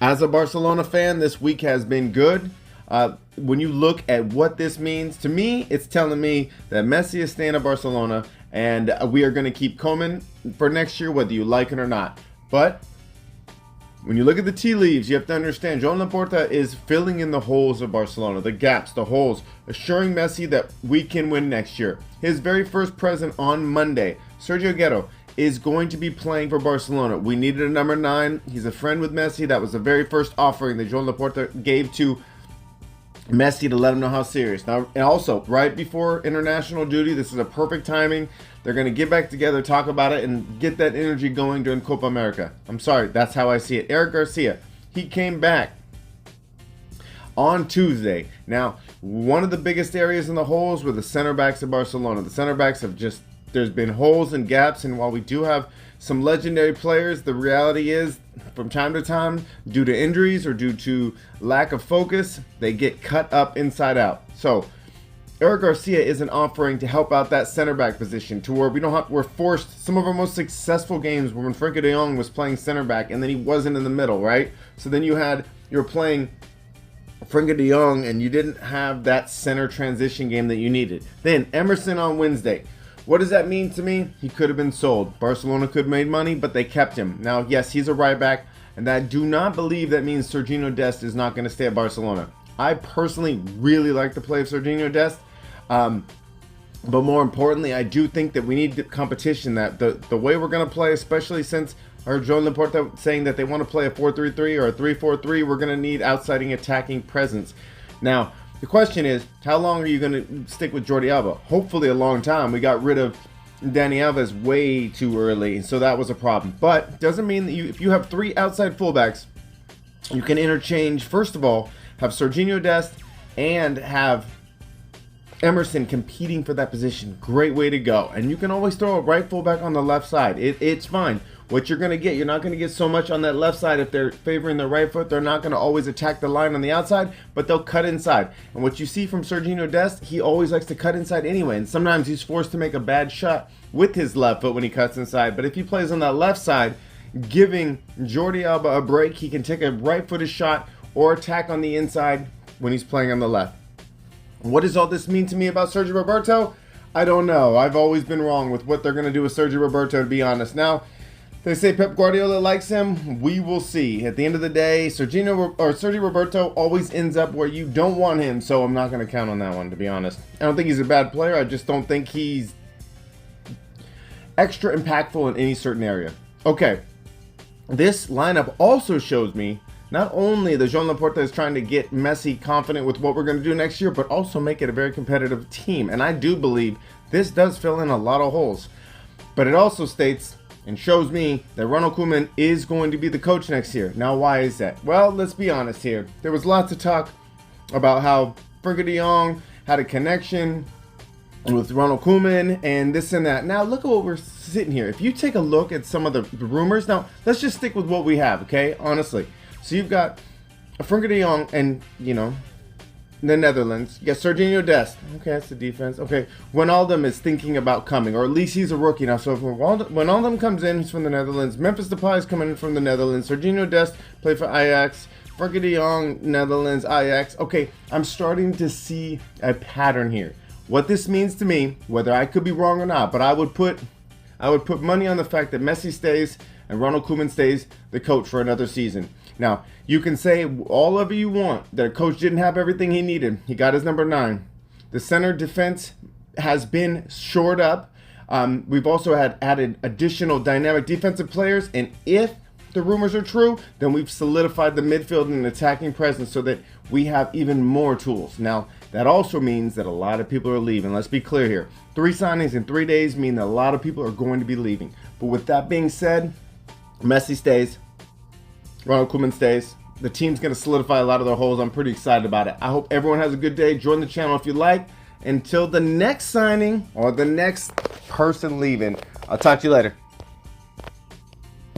As a Barcelona fan, this week has been good. When you look at what this means, to me, it's telling me that Messi is staying at Barcelona, and we are going to keep Koeman for next year, whether you like it or not. But when you look at the tea leaves, you have to understand Joan Laporta is filling in the holes of Barcelona, the gaps, the holes, assuring Messi that we can win next year. His very first present on Monday, Sergio Aguero, is going to be playing for Barcelona. We needed a number 9. He's a friend with Messi. That was the very first offering that Joan Laporta gave to Messi to let him know how serious. Now, and also, right before international duty, this is a perfect timing. They're going to get back together, talk about it, and get that energy going during Copa America. I'm sorry, that's how I see it. Eric Garcia, he came back on Tuesday. Now, one of the biggest areas in the holes were the center backs of Barcelona. The center backs have just, there's been holes and gaps, and while we do have some legendary players, the reality is from time to time, due to injuries or due to lack of focus, they get cut up inside out. So Eric Garcia is an offering to help out that center back position to where we're forced. Some of our most successful games were when Frenkie de Jong was playing center back and then he wasn't in the middle, right? So then you're playing Frenkie de Jong and you didn't have that center transition game that you needed. Then Emerson on Wednesday. What does that mean to me? He could have been sold. Barcelona could have made money, but they kept him. Now, yes, he's a right back, and I do not believe that means Serginho Dest is not going to stay at Barcelona. I personally really like the play of Serginho Dest, but more importantly, I do think that we need the competition. That the way we're going to play, especially since I heard Joan Laporta saying that they want to play a 4-3-3 or a 3-4-3, we're going to need outsiding attacking presence. Now, the question is, how long are you going to stick with Jordi Alba? Hopefully a long time. We got rid of Dani Alves way too early, so that was a problem. But doesn't mean that if you have 3 outside fullbacks, you can interchange. First of all, have Serginho Dest and have Emerson competing for that position. Great way to go. And you can always throw a right fullback on the left side. It's fine. What you're going to get, you're not going to get so much on that left side. If they're favoring their right foot, they're not going to always attack the line on the outside, but they'll cut inside. And what you see from Serginho Dest, he always likes to cut inside anyway. And sometimes he's forced to make a bad shot with his left foot when he cuts inside. But if he plays on that left side, giving Jordi Alba a break, he can take a right-footed shot or attack on the inside when he's playing on the left. What does all this mean to me about Sergio Roberto? I don't know. I've always been wrong with what they're going to do with Sergio Roberto, to be honest. Now, they say Pep Guardiola likes him. We will see. At the end of the day, Sergio Roberto always ends up where you don't want him, so I'm not going to count on that one, to be honest. I don't think he's a bad player. I just don't think he's extra impactful in any certain area. Okay, this lineup also shows me not only that Joan Laporta is trying to get Messi confident with what we're going to do next year, but also make it a very competitive team. And I do believe this does fill in a lot of holes. But it also states and shows me that Ronald Koeman is going to be the coach next year. Now, why is that? Well, let's be honest here. There was lots of talk about how Frenkie de Jong had a connection with Ronald Koeman and this and that. Now, look at what we're sitting here. If you take a look at some of the rumors, now, let's just stick with what we have, okay? Honestly. So you've got Frenkie de Jong and, the Netherlands. You got Serginho Dest. Okay, that's the defense. Okay, Wijnaldum is thinking about coming, or at least he's a rookie now. So if Wijnaldum comes in, he's from the Netherlands. Memphis Depay is coming in from the Netherlands. Serginho Dest played for Ajax. Frenkie de Jong, Netherlands, Ajax. Okay, I'm starting to see a pattern here. What this means to me, whether I could be wrong or not, but I would put money on the fact that Messi stays and Ronald Koeman stays the coach for another season. Now, you can say all of you want that a coach didn't have everything he needed. He got his number 9. The center defense has been shored up. We've also added additional dynamic defensive players. And if the rumors are true, then we've solidified the midfield and attacking presence so that we have even more tools. Now, that also means that a lot of people are leaving. Let's be clear here. 3 signings in 3 days mean that a lot of people are going to be leaving. But with that being said, Messi stays. Ronald Koeman stays. The team's going to solidify a lot of their holes. I'm pretty excited about it. I hope everyone has a good day. Join the channel if you like. Until the next signing or the next person leaving, I'll talk to you later.